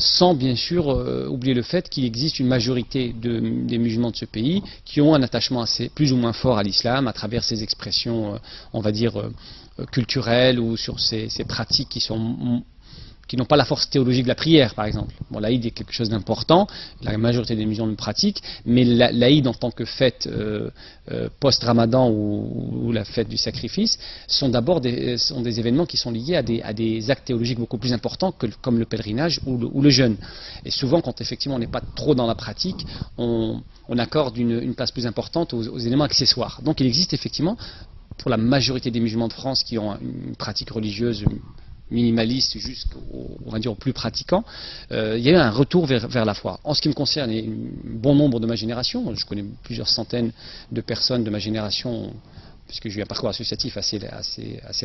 sans bien sûr oublier le fait qu'il existe une majorité des musulmans de ce pays qui ont un attachement plus ou moins fort à l'islam à travers ces expressions, on va dire, culturelles ou sur ces pratiques qui n'ont pas la force théologique de la prière, par exemple. Bon, l'Aïd est quelque chose d'important, la majorité des musulmans le pratiquent, mais l'Aïd en tant que fête post-Ramadan ou la fête du sacrifice sont d'abord des événements qui sont liés à des actes théologiques beaucoup plus importants comme le pèlerinage ou le jeûne. Et souvent, quand effectivement on n'est pas trop dans la pratique, on accorde une place plus importante aux éléments accessoires. Donc il existe effectivement, pour la majorité des musulmans de France qui ont une pratique religieuse minimaliste on va dire, aux plus pratiquants, il y a eu un retour vers la foi. En ce qui me concerne, et un bon nombre de ma génération, je connais plusieurs centaines de personnes de ma génération, puisque j'ai eu un parcours associatif assez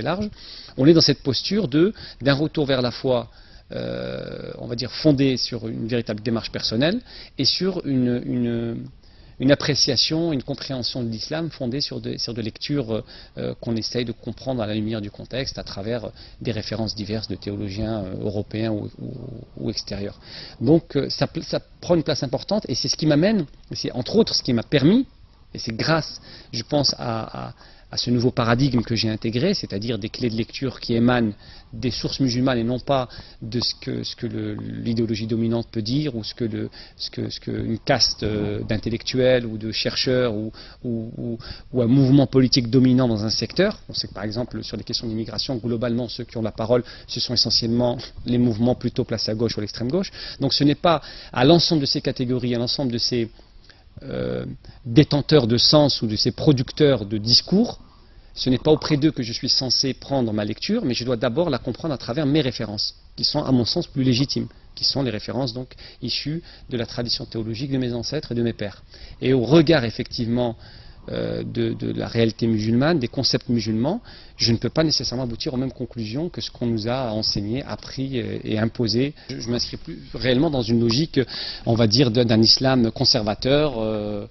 large, on est dans cette posture d'un retour vers la foi, on va dire, fondé sur une véritable démarche personnelle et sur une appréciation, une compréhension de l'islam fondée sur des lectures qu'on essaye de comprendre à la lumière du contexte à travers des références diverses de théologiens européens ou extérieurs. Donc ça prend une place importante et c'est ce qui m'amène, c'est entre autres ce qui m'a permis, et c'est grâce, je pense, à ce nouveau paradigme que j'ai intégré, c'est-à-dire des clés de lecture qui émanent des sources musulmanes et non pas de ce que l'idéologie dominante peut dire ou ce que une caste d'intellectuels ou de chercheurs ou un mouvement politique dominant dans un secteur. On sait que par exemple sur les questions d'immigration, globalement ceux qui ont la parole, ce sont essentiellement les mouvements plutôt placés à gauche ou à l'extrême gauche. Donc ce n'est pas à l'ensemble de ces catégories, à l'ensemble de ces détenteurs de sens ou de ces producteurs de discours, ce n'est pas auprès d'eux que je suis censé prendre ma lecture, mais je dois d'abord la comprendre à travers mes références, qui sont à mon sens plus légitimes, qui sont les références donc issues de la tradition théologique de mes ancêtres et de mes pères. Et au regard effectivement de la réalité musulmane, des concepts musulmans, je ne peux pas nécessairement aboutir aux mêmes conclusions que ce qu'on nous a enseigné, appris et imposé. Je m'inscris plus réellement dans une logique, on va dire, d'un islam conservateur,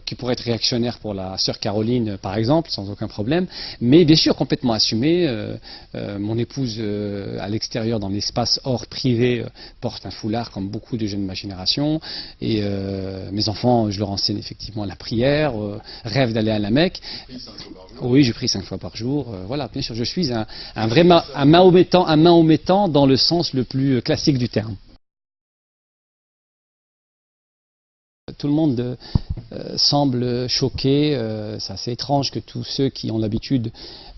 qui pourrait être réactionnaire pour la sœur Caroline, par exemple, sans aucun problème, mais bien sûr complètement assumé. Mon épouse, à l'extérieur, dans l'espace hors privé, porte un foulard comme beaucoup de jeunes de ma génération, et mes enfants, je leur enseigne effectivement la prière, rêvent d'aller à la Mecque. Oui, je prie 5 fois par jour. Voilà, bien sûr, je suis un vrai mahométan dans le sens le plus classique du terme. Tout le monde semble choqué, c'est assez étrange que tous ceux qui ont l'habitude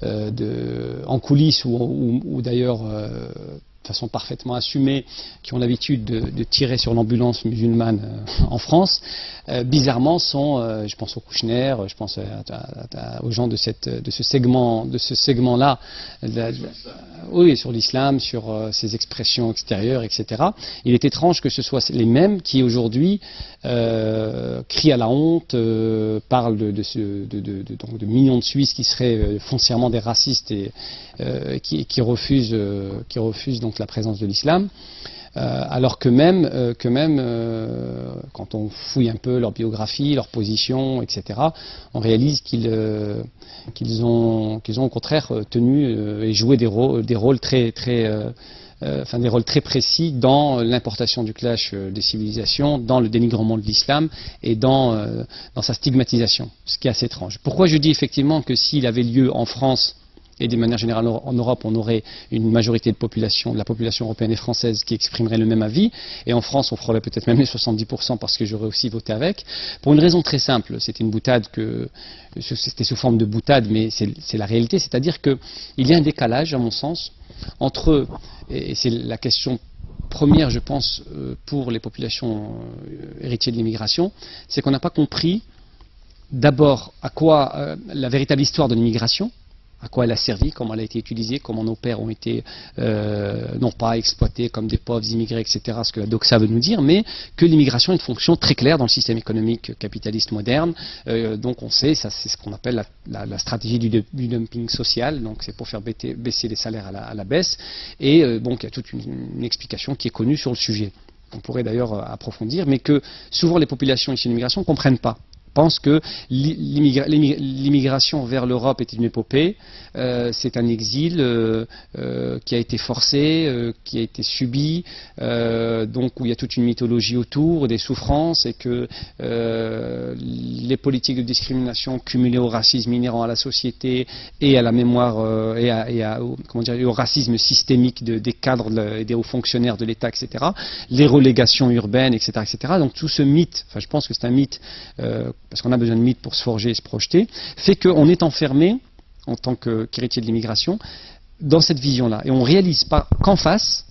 en coulisses ou d'ailleurs de façon parfaitement assumée, qui ont l'habitude de tirer sur l'ambulance musulmane en France, bizarrement sont, je pense aux Kouchner, je pense aux gens de ce segment-là, oui, sur l'islam, sur ses expressions extérieures, etc. Il est étrange que ce soit les mêmes qui aujourd'hui crient à la honte, parlent de millions de Suisses qui seraient foncièrement des racistes et qui refusent donc la présence de l'islam, alors que même quand on fouille un peu leur biographie, leur position, etc., on réalise qu'ils ont au contraire tenu et joué des rôles très précis dans l'implantation du clash des civilisations, dans le dénigrement de l'islam et dans sa stigmatisation, ce qui est assez étrange. Pourquoi je dis effectivement que s'il avait lieu en France et de manière générale en Europe, on aurait une majorité de la population européenne et française qui exprimerait le même avis, et en France on frôlerait peut-être même les 70% parce que j'aurais aussi voté avec, pour une raison très simple. C'était une boutade c'était sous forme de boutade, mais c'est la réalité, c'est-à-dire qu'il y a un décalage, à mon sens, entre, et c'est la question première, je pense, pour les populations héritières de l'immigration, c'est qu'on n'a pas compris d'abord à quoi la véritable histoire de l'immigration, à quoi elle a servi, comment elle a été utilisée, comment nos pères ont été non pas exploités comme des pauvres immigrés, etc., ce que la doxa veut nous dire, mais que l'immigration a une fonction très claire dans le système économique capitaliste moderne. Donc on sait, ça c'est ce qu'on appelle la stratégie du dumping social, donc c'est pour faire baisser les salaires à la baisse, et donc il y a toute une explication qui est connue sur le sujet. On pourrait d'ailleurs approfondir, mais que souvent les populations issues de l'immigration ne comprennent pas. pense que l'immigration vers l'Europe est une épopée, c'est un exil qui a été forcé, qui a été subi, donc où il y a toute une mythologie autour, des souffrances, et que les politiques de discrimination cumulées au racisme inhérent à la société et à la mémoire comment dire, au racisme systémique des cadres et des hauts fonctionnaires de l'État, etc., les relégations urbaines, etc., etc. Donc tout ce mythe, enfin je pense que c'est un mythe, parce qu'on a besoin de mythes pour se forger et se projeter, fait qu'on est enfermé, en tant qu'héritier de l'immigration, dans cette vision-là. Et on ne réalise pas qu'en face,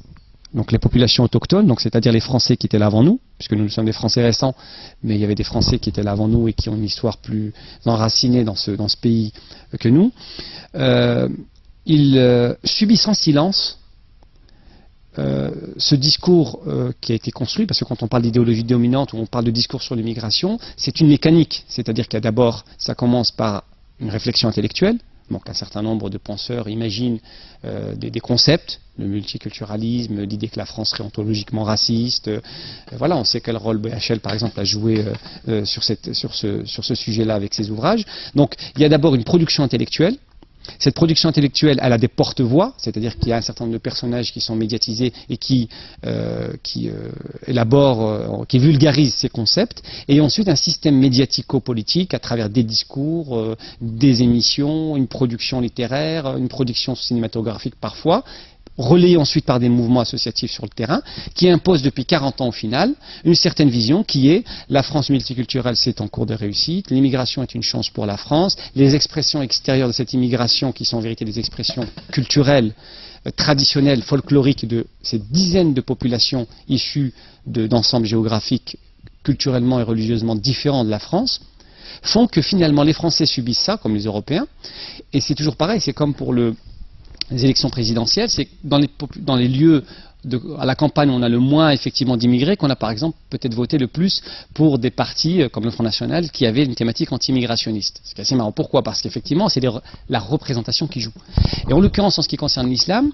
donc les populations autochtones, donc c'est-à-dire les Français qui étaient là avant nous, puisque nous sommes des Français récents, mais il y avait des Français qui étaient là avant nous et qui ont une histoire plus enracinée dans ce pays que nous, ils subissent en silence ce discours qui a été construit, parce que quand on parle d'idéologie dominante ou on parle de discours sur l'immigration, c'est une mécanique, c'est-à-dire qu'il y a d'abord, ça commence par une réflexion intellectuelle, donc un certain nombre de penseurs imaginent des concepts, le multiculturalisme, l'idée que la France serait ontologiquement raciste, voilà, on sait quel rôle BHL par exemple a joué sur ce sujet-là avec ses ouvrages. Donc il y a d'abord une production intellectuelle. Cette production intellectuelle, elle a des porte-voix, c'est-à-dire qu'il y a un certain nombre de personnages qui sont médiatisés et qui élaborent, qui vulgarisent ces concepts, et ensuite un système médiatico-politique à travers des discours, des émissions, une production littéraire, une production cinématographique parfois, relayé ensuite par des mouvements associatifs sur le terrain, qui imposent depuis 40 ans au final une certaine vision qui est la France multiculturelle, c'est en cours de réussite, l'immigration est une chance pour la France, les expressions extérieures de cette immigration qui sont en vérité des expressions culturelles, traditionnelles, folkloriques de ces dizaines de populations issues d'ensembles géographiques culturellement et religieusement différents de la France, font que finalement les Français subissent ça, comme les Européens, et c'est toujours pareil, c'est comme pour les élections présidentielles, c'est que dans les lieux à la campagne où on a le moins effectivement d'immigrés, qu'on a par exemple peut-être voté le plus pour des partis comme le Front National qui avaient une thématique anti-immigrationniste. C'est assez marrant. Pourquoi? Parce qu'effectivement c'est la représentation qui joue. Et en l'occurrence en ce qui concerne l'islam,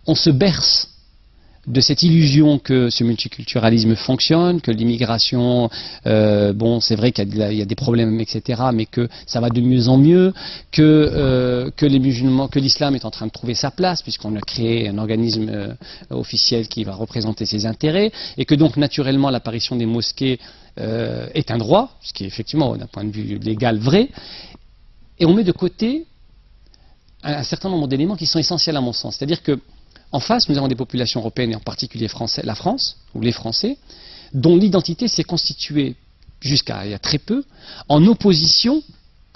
on se berce de cette illusion que ce multiculturalisme fonctionne, que l'immigration, bon, c'est vrai qu'il y a des problèmes, etc., mais que ça va de mieux en mieux, que les musulmans, que l'islam est en train de trouver sa place, puisqu'on a créé un organisme officiel qui va représenter ses intérêts, et que donc naturellement l'apparition des mosquées est un droit, ce qui est effectivement d'un point de vue légal vrai, et on met de côté un certain nombre d'éléments qui sont essentiels à mon sens, c'est-à-dire que en face, nous avons des populations européennes, et en particulier la France, ou les Français, dont l'identité s'est constituée, jusqu'à il y a très peu, en opposition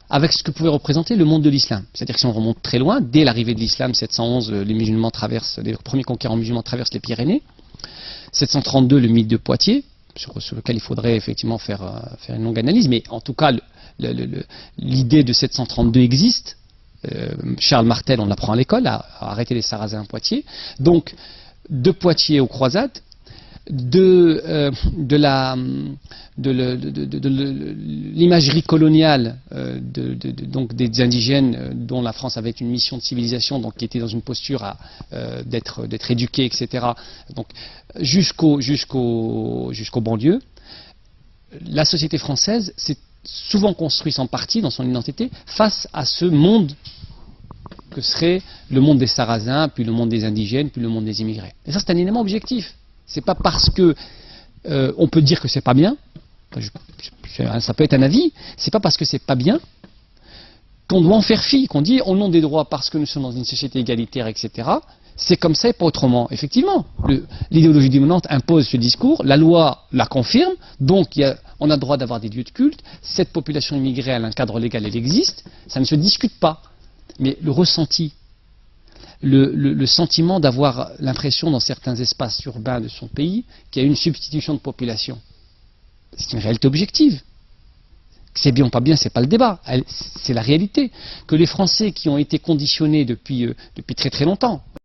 avec ce que pouvait représenter le monde de l'islam. C'est-à-dire que si on remonte très loin, dès l'arrivée de l'islam, 711, les premiers conquérants musulmans traversent les Pyrénées, 732, le mythe de Poitiers, sur lequel il faudrait effectivement faire une longue analyse, mais en tout cas, l'idée de 732 existe. Charles Martel, on l'apprend à l'école, a arrêté les Sarrasins à Poitiers. Donc, de Poitiers aux croisades, de l'imagerie coloniale donc des indigènes dont la France avait une mission de civilisation, donc qui était dans une posture d'être éduquée, etc. Donc, jusqu'aux banlieues, la société française s'est souvent construite en partie dans son identité face à ce monde que serait le monde des Sarrasins, puis le monde des indigènes, puis le monde des immigrés. Et ça, c'est un élément objectif. C'est pas parce que on peut dire que c'est pas bien, ça peut être un avis, c'est pas parce que c'est pas bien qu'on doit en faire fi, qu'on dit au nom des droits parce que nous sommes dans une société égalitaire, etc. C'est comme ça et pas autrement. Effectivement, l'idéologie dominante impose ce discours, la loi la confirme, donc on a le droit d'avoir des lieux de culte, cette population immigrée elle a un cadre légal, elle existe, ça ne se discute pas. Mais le ressenti, le sentiment d'avoir l'impression dans certains espaces urbains de son pays qu'il y a une substitution de population, c'est une réalité objective. Que c'est bien ou pas bien, c'est pas le débat, c'est la réalité. Que les Français qui ont été conditionnés depuis très très longtemps,